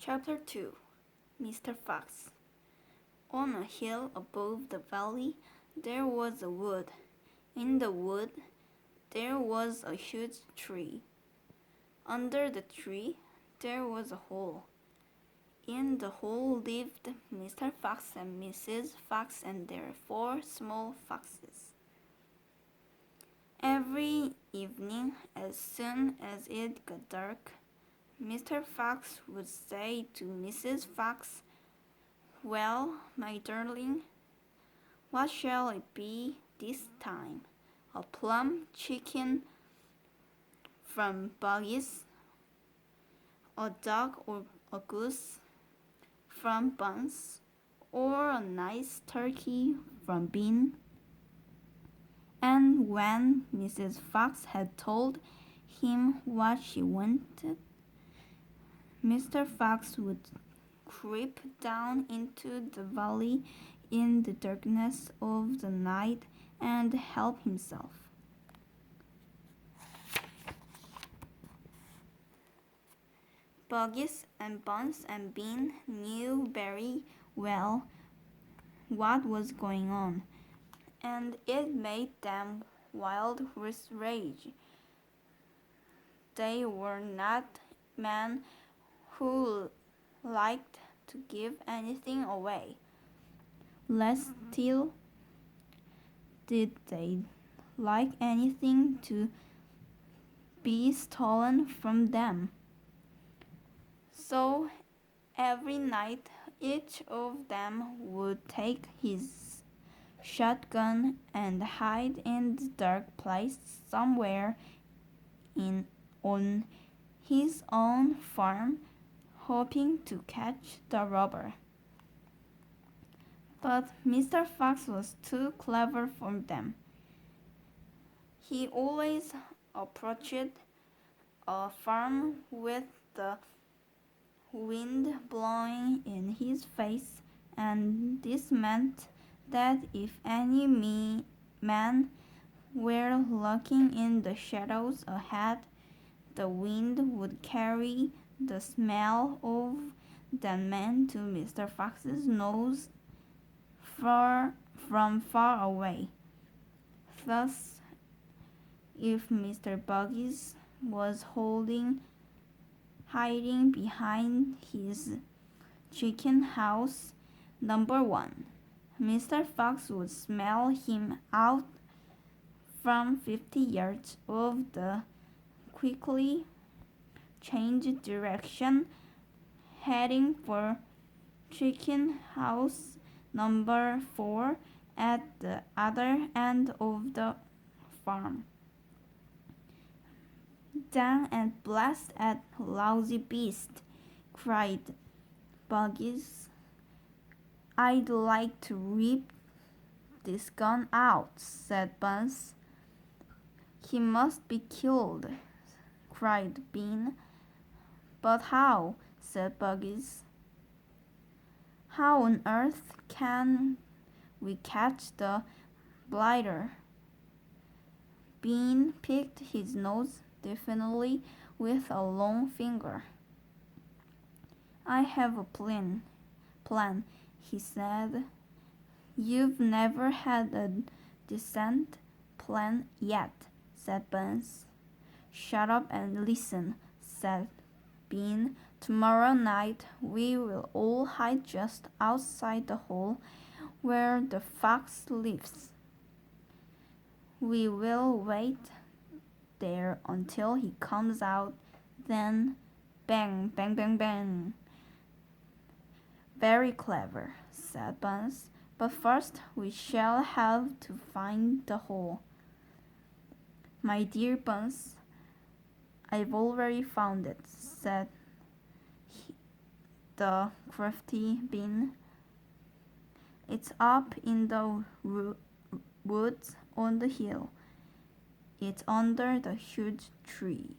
Chapter 2 Mr. Fox. On a hill above the valley there was a wood. In the wood there was a huge tree. Under the tree there was a hole. In the hole lived Mr. Fox and Mrs. Fox and their 4 small foxes. Every evening, as soon as it got dark, Mr. Fox would say to Mrs. Fox, "Well, my darling, what shall it be this time? A plum chicken from Buggy's, a duck or a goose from Bunce, or a nice turkey from Bean?" And when Mrs. Fox had told him what she wanted, Mr. Fox would creep down into the valley in the darkness of the night and help himself. Buggies and Buns and Bean knew very well what was going on, and it made them wild with rage. They were not men who liked to give anything away. Less still did they like anything to be stolen from them. So every night each of them would take his shotgun and hide in the dark place somewhere on his own farm, hoping to catch the robber. But Mr. Fox was too clever for them. He always approached a farm with the wind blowing in his face, and this meant that if any men were lurking in the shadows ahead, the wind would carry the smell of that man to Mr. Fox's nose from far away. Thus, if Mr. Buggies was hiding behind his chicken house number 1, Mr. Fox would smell him out from 50 yards off the quickly changed direction, heading for chicken house number 4 at the other end of the farm. "Damn and blast that lousy beast!" cried Buggies. "I'd like to rip this gun out," said Buns. "He must be killed," cried Bean. "But how?" said Buggies. "How on earth can we catch the blighter?" Bean picked his nose defiantly with a long finger. "I have a plan," he said. "You've never had a decent plan yet," said Buns. "Shut up and listen," said Bean. "Tomorrow night we will all hide just outside the hole where the fox lives. We will wait there until he comes out, then bang, bang, bang, bang." "Very clever," said Buns. "But first we shall have to find the hole." "My dear Buns, I've already found it," said the crafty Bean. "It's up in the woods on the hill. It's under the huge tree."